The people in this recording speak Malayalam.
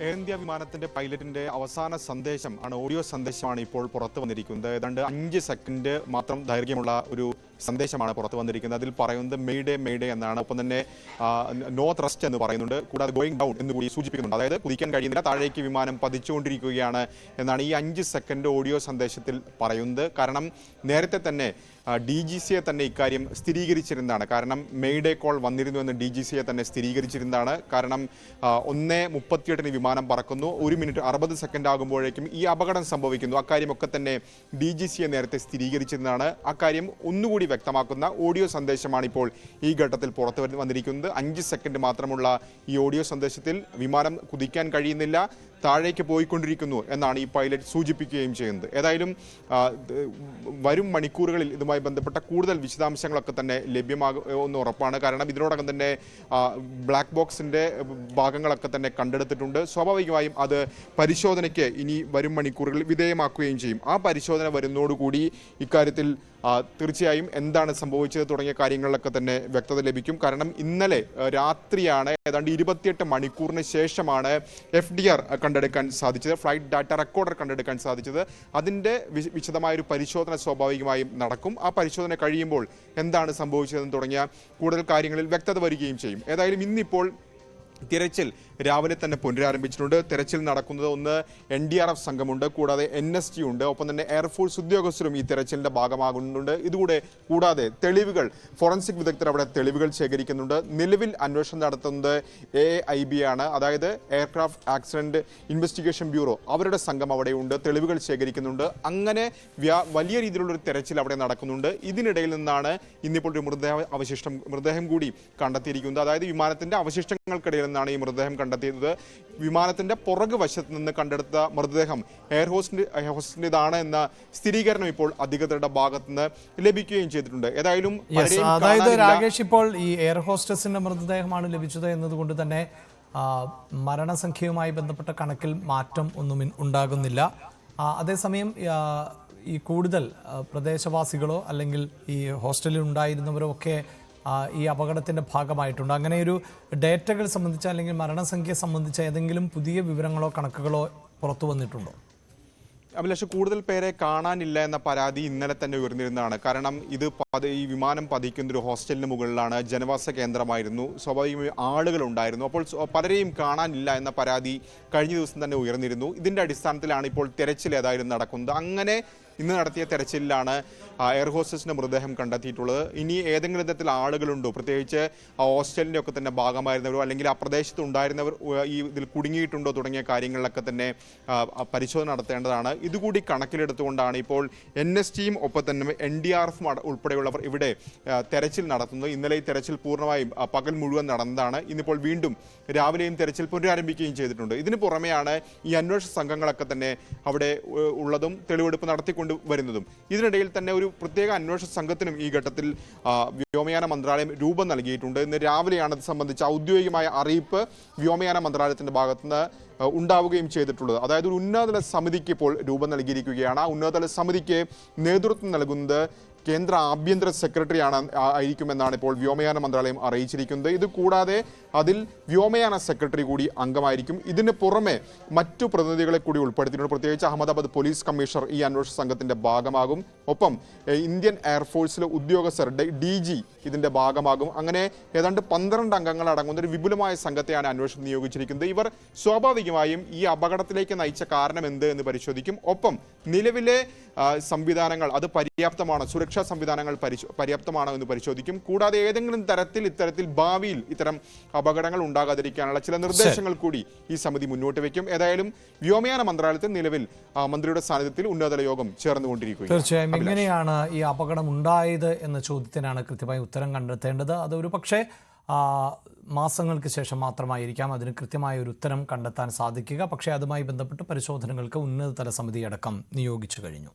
എയർ ഇന്ത്യ വിമാനത്തിന്റെ പൈലറ്റിന്റെ അവസാന സന്ദേശം ആണ്, ഓഡിയോ സന്ദേശമാണ് ഇപ്പോൾ പുറത്തു വന്നിരിക്കുന്നത്. ഏതാണ്ട് 5 സെക്കൻഡ് മാത്രം ദൈർഘ്യമുള്ള ഒരു സന്ദേശമാണ് പുറത്തു വന്നിരിക്കുന്നത്. അതിൽ പറയുന്നത് മെയ്ഡേ മെയ്ഡേ എന്നാണ്. ഒപ്പം തന്നെ നോ ത്രസ്റ്റ് എന്ന് പറയുന്നുണ്ട്. കൂടാതെ ഗോയിങ് ഡൗൺ എന്ന് കൂടി സൂചിപ്പിക്കുന്നുണ്ട്. അതായത് കുതിക്കാൻ കഴിയുന്നില്ല, താഴേക്ക് വിമാനം പതിച്ചുകൊണ്ടിരിക്കുകയാണ് എന്നാണ് ഈ 5 സെക്കൻഡ് ഓഡിയോ സന്ദേശത്തിൽ പറയുന്നത്. കാരണം നേരത്തെ തന്നെ DGCയെ തന്നെ ഇക്കാര്യം സ്ഥിരീകരിച്ചിരുന്നതാണ്. കാരണം മെയ്ഡേ കോൾ വന്നിരുന്നു എന്ന് DGCയെ തന്നെ സ്ഥിരീകരിച്ചിരുന്നതാണ്. കാരണം 1:38 വിമാനം പറക്കുന്നു, 1 മിനിറ്റ് 60 സെക്കൻഡ് ആകുമ്പോഴേക്കും ഈ അപകടം സംഭവിക്കുന്നു. അക്കാര്യമൊക്കെ തന്നെ DGCയെ നേരത്തെ സ്ഥിരീകരിച്ചിരുന്നതാണ്. അക്കാര്യം ഒന്നുകൂടി വ്യക്തമാക്കുന്ന ഓഡിയോ സന്ദേശമാണ് ഇപ്പോൾ ഈ ഘട്ടത്തിൽ പുറത്തു വന്നിരിക്കുന്നത്. 5 സെക്കൻഡ് മാത്രമുള്ള ഈ ഓഡിയോ സന്ദേശത്തിൽ വിമാനം കുതിക്കാൻ കഴിയുന്നില്ല, താഴേക്ക് പോയിക്കൊണ്ടിരിക്കുന്നു എന്നാണ് ഈ പൈലറ്റ് സൂചിപ്പിക്കുകയും ചെയ്യുന്നത്. ഏതായാലും വരും മണിക്കൂറുകളിൽ ഇതുമായി ബന്ധപ്പെട്ട കൂടുതൽ വിശദാംശങ്ങളൊക്കെ തന്നെ ലഭ്യമാകുമെന്ന് ഉറപ്പാണ്. കാരണം ഇതിനോടകം തന്നെ ബ്ലാക്ക് ബോക്സിന്റെ ഭാഗങ്ങളൊക്കെ തന്നെ കണ്ടെടുത്തിട്ടുണ്ട്. സ്വാഭാവികമായും അത് പരിശോധനയ്ക്ക് ഇനി വരും മണിക്കൂറുകളിൽ വിധേയമാക്കുകയും ചെയ്യും. ആ പരിശോധന വരുന്നതോടുകൂടി ഇക്കാര്യത്തിൽ തീർച്ചയായും എന്താണ് സംഭവിച്ചത് തുടങ്ങിയ കാര്യങ്ങളിലൊക്കെ തന്നെ വ്യക്തത ലഭിക്കും. കാരണം ഇന്നലെ രാത്രിയാണ്, ഏതാണ്ട് 28 മണിക്കൂറിന് ശേഷമാണ് FDR കണ്ടെടുക്കാൻ സാധിച്ചത്, ഫ്ലൈറ്റ് ഡാറ്റ റെക്കോർഡർ കണ്ടെടുക്കാൻ സാധിച്ചത്. അതിൻ്റെ വിശദമായൊരു പരിശോധന സ്വാഭാവികമായും നടക്കും. ആ പരിശോധന കഴിയുമ്പോൾ എന്താണ് സംഭവിച്ചതെന്ന് തുടങ്ങിയ കൂടുതൽ കാര്യങ്ങളിൽ വ്യക്തത വരികയും ചെയ്യും. ഏതായാലും ഇന്നിപ്പോൾ തിരച്ചിൽ രാവിലെ തന്നെ പുനരാരംഭിച്ചിട്ടുണ്ട്. തിരച്ചിൽ നടക്കുന്നത് ഒന്ന് NDRF സംഘമുണ്ട്, കൂടാതെ NSG ഉണ്ട്, ഒപ്പം തന്നെ എയർഫോഴ്സ് ഉദ്യോഗസ്ഥരും ഈ തിരച്ചിലിന്റെ ഭാഗമാകുന്നുണ്ട്. ഇതുകൂടെ കൂടാതെ തെളിവുകൾ, ഫോറൻസിക് വിദഗ്ധർ അവിടെ തെളിവുകൾ ശേഖരിക്കുന്നുണ്ട്. നിലവിൽ അന്വേഷണം നടത്തുന്നത് AIB ആണ്, അതായത് എയർക്രാഫ്റ്റ് ആക്സിഡന്റ് ഇൻവെസ്റ്റിഗേഷൻ ബ്യൂറോ. അവരുടെ സംഘം അവിടെയുണ്ട്, തെളിവുകൾ ശേഖരിക്കുന്നുണ്ട്. അങ്ങനെ വലിയ രീതിയിലുള്ളൊരു തെരച്ചിൽ അവിടെ നടക്കുന്നുണ്ട്. ഇതിനിടയിൽ നിന്നാണ് ഇന്നിപ്പോൾ ഒരു മൃതദേഹം കൂടി കണ്ടെത്തിയിരിക്കുന്നത്. അതായത് വിമാനത്തിന്റെ അവശിഷ്ടങ്ങൾക്കിടയിൽ നിന്നാണ് ഈ മൃതദേഹം കണ്ടെത്തിയത്. വിമാനത്തിന്റെ പുറകു വശത്ത് നിന്ന് കണ്ടെടുത്ത മൃതദേഹം എയർ ഹോസ്റ്റിന്റേതാണ് എന്ന സ്ഥിരീകരണം ഇപ്പോൾ അധികൃതരുടെ ഭാഗത്ത് നിന്ന് ലഭിക്കുകയും ചെയ്തിട്ടുണ്ട്. ഏതായാലും അതായത് രാകേഷ്, ഇപ്പോൾ ഈ എയർ ഹോസ്റ്റസിന്റെ മൃതദേഹമാണ് ലഭിച്ചത് എന്നതുകൊണ്ട് തന്നെ മരണസംഖ്യയുമായി ബന്ധപ്പെട്ട കണക്കിൽ മാറ്റം ഒന്നും ഉണ്ടാകുന്നില്ല. അതേസമയം ഈ കൂടുതൽ പ്രദേശവാസികളോ അല്ലെങ്കിൽ ഈ ഹോസ്റ്റലിൽ ഉണ്ടായിരുന്നവരോ ഒക്കെ ഈ അപകടത്തിൻ്റെ ഭാഗമായിട്ടുണ്ട്. അങ്ങനെ ഒരു ഡേറ്റകൾ സംബന്ധിച്ച അല്ലെങ്കിൽ മരണസംഖ്യ സംബന്ധിച്ച ഏതെങ്കിലും പുതിയ വിവരങ്ങളോ കണക്കുകളോ പുറത്തു വന്നിട്ടുണ്ടോ? അഭിലാഷ്, കൂടുതൽ പേരെ കാണാനില്ല എന്ന പരാതി ഇന്നലെ തന്നെ ഉയർന്നിരുന്നതാണ്. കാരണം ഈ വിമാനം പതിക്കുന്ന ഒരു ഹോസ്റ്റലിന് മുകളിലാണ്, ജനവാസ കേന്ദ്രമായിരുന്നു, സ്വാഭാവികമായും ആളുകൾ ഉണ്ടായിരുന്നു. അപ്പോൾ പലരെയും കാണാനില്ല എന്ന പരാതി കഴിഞ്ഞ ദിവസം തന്നെ ഉയർന്നിരുന്നു. ഇതിന്റെ അടിസ്ഥാനത്തിലാണ് ഇപ്പോൾ തെരച്ചിൽ ഏതായാലും നടക്കുന്നത്. അങ്ങനെ ഇന്ന് നടത്തിയ തെരച്ചിലിലാണ് എയർ ഹോസ്റ്റസിന്റെ മൃതദേഹം കണ്ടെത്തിയിട്ടുള്ളത്. ഇനി ഏതെങ്കിലും തരത്തിൽ ആളുകളുണ്ടോ, പ്രത്യേകിച്ച് ഹോസ്റ്റലിന്റെ ഒക്കെ തന്നെ ഭാഗമായിരുന്നവരോ അല്ലെങ്കിൽ ആ പ്രദേശത്ത് ഉണ്ടായിരുന്നവർ ഈ ഇതിൽ കുടുങ്ങിയിട്ടുണ്ടോ തുടങ്ങിയ കാര്യങ്ങളിലൊക്കെ തന്നെ പരിശോധന നടത്തേണ്ടതാണ്. ഇതുകൂടി കണക്കിലെടുത്തുകൊണ്ടാണ് ഇപ്പോൾ NSGയും ഒപ്പം തന്നെ NDRFും ഉൾപ്പെടെയുള്ളവർ ഇവിടെ തെരച്ചിൽ നടത്തുന്നത്. ഇന്നലെ ഈ തെരച്ചിൽ പൂർണ്ണമായും പകൽ മുഴുവൻ നടന്നതാണ്. ഇന്നിപ്പോൾ വീണ്ടും രാവിലെയും തെരച്ചിൽ പുനരാരംഭിക്കുകയും ചെയ്തിട്ടുണ്ട്. ഇതിന് പുറമെയാണ് ഈ അന്വേഷണ സംഘങ്ങളൊക്കെ തന്നെ അവിടെ ഉള്ളതും തെളിവെടുപ്പ് നടത്തിക്കൊണ്ട് വരുന്നതും. ഇതിനിടയിൽ തന്നെ ഒരു പ്രത്യേക അന്വേഷണ സംഘത്തിനും ഈ ഘട്ടത്തിൽ വ്യോമയാന മന്ത്രാലയം രൂപം നൽകിയിട്ടുണ്ട്. ഇന്ന് രാവിലെയാണ് ഇത് സംബന്ധിച്ച ഔദ്യോഗികമായ അറിയിപ്പ് വ്യോമയാന മന്ത്രാലയത്തിന്റെ ഭാഗത്തുനിന്ന് ഉണ്ടാവുകയും ചെയ്തിട്ടുള്ളത്. അതായത് ഒരു ഉന്നതതല സമിതിക്ക് ഇപ്പോൾ രൂപം നൽകിയിരിക്കുകയാണ്. ആ ഉന്നതതല സമിതിക്ക് നേതൃത്വം നൽകുന്നത് കേന്ദ്ര ആഭ്യന്തര സെക്രട്ടറി ആയിരിക്കുമെന്നാണ് ഇപ്പോൾ വ്യോമയാന മന്ത്രാലയം അറിയിച്ചിരിക്കുന്നത്. ഇത് കൂടാതെ അതിൽ വ്യോമയാന സെക്രട്ടറി കൂടി അംഗമായിരിക്കും. ഇതിന് പുറമെ മറ്റു പ്രതിനിധികളെ കൂടി ഉൾപ്പെടുത്തിയിട്ടുണ്ട്. പ്രത്യേകിച്ച് അഹമ്മദാബാദ് പോലീസ് കമ്മീഷണർ ഈ അന്വേഷണ സംഘത്തിന്റെ ഭാഗമാകും. ഒപ്പം ഇന്ത്യൻ എയർഫോഴ്സിലെ ഉദ്യോഗസ്ഥർ DG ഇതിന്റെ ഭാഗമാകും. അങ്ങനെ ഏതാണ്ട് 12 അംഗങ്ങൾ അടങ്ങുന്ന ഒരു വിപുലമായ സംഘത്തെയാണ് അന്വേഷണം നിയോഗിച്ചിരിക്കുന്നത്. ഇവർ സ്വാഭാവികമായും ഈ അപകടത്തിലേക്ക് നയിച്ച കാരണം എന്ത് എന്ന് പരിശോധിക്കും. ഒപ്പം നിലവിലെ സംവിധാനങ്ങൾ അത് പര്യാപ്തമാണോ, സുരക്ഷാ സംവിധാനങ്ങൾ പര്യാപ്തമാണോ എന്ന് പരിശോധിക്കും. കൂടാതെ ഏതെങ്കിലും തരത്തിൽ ഇത്തരത്തിൽ ഭാവിയിൽ ഇത്തരം അപകടങ്ങൾ ഉണ്ടാകാതിരിക്കാനുള്ള ചില നിർദ്ദേശങ്ങൾ കൂടി ഈ സമിതി മുന്നോട്ട് വയ്ക്കും. ഏതായാലും വ്യോമയാന മന്ത്രാലയത്തിൽ നിലവിൽ മന്ത്രിയുടെ സാന്നിധ്യത്തിൽ ഉന്നതതല യോഗം ചേർന്നുകൊണ്ടിരിക്കുകയാണ്. തീർച്ചയായും എങ്ങനെയാണ് ഈ അപകടം ഉണ്ടായത് എന്ന ചോദ്യത്തിനാണ് കൃത്യമായി ഉത്തരം കണ്ടെത്തേണ്ടത്. അതൊരു പക്ഷേ മാസങ്ങൾക്ക് ശേഷം മാത്രമായിരിക്കാം അതിന് കൃത്യമായ ഒരു ഉത്തരം കണ്ടെത്താൻ സാധിക്കുക. പക്ഷേ അതുമായി ബന്ധപ്പെട്ട് പരിശോധനകൾക്ക് ഉന്നതതല സമിതി അടക്കം നിയോഗിച്ചു കഴിഞ്ഞു.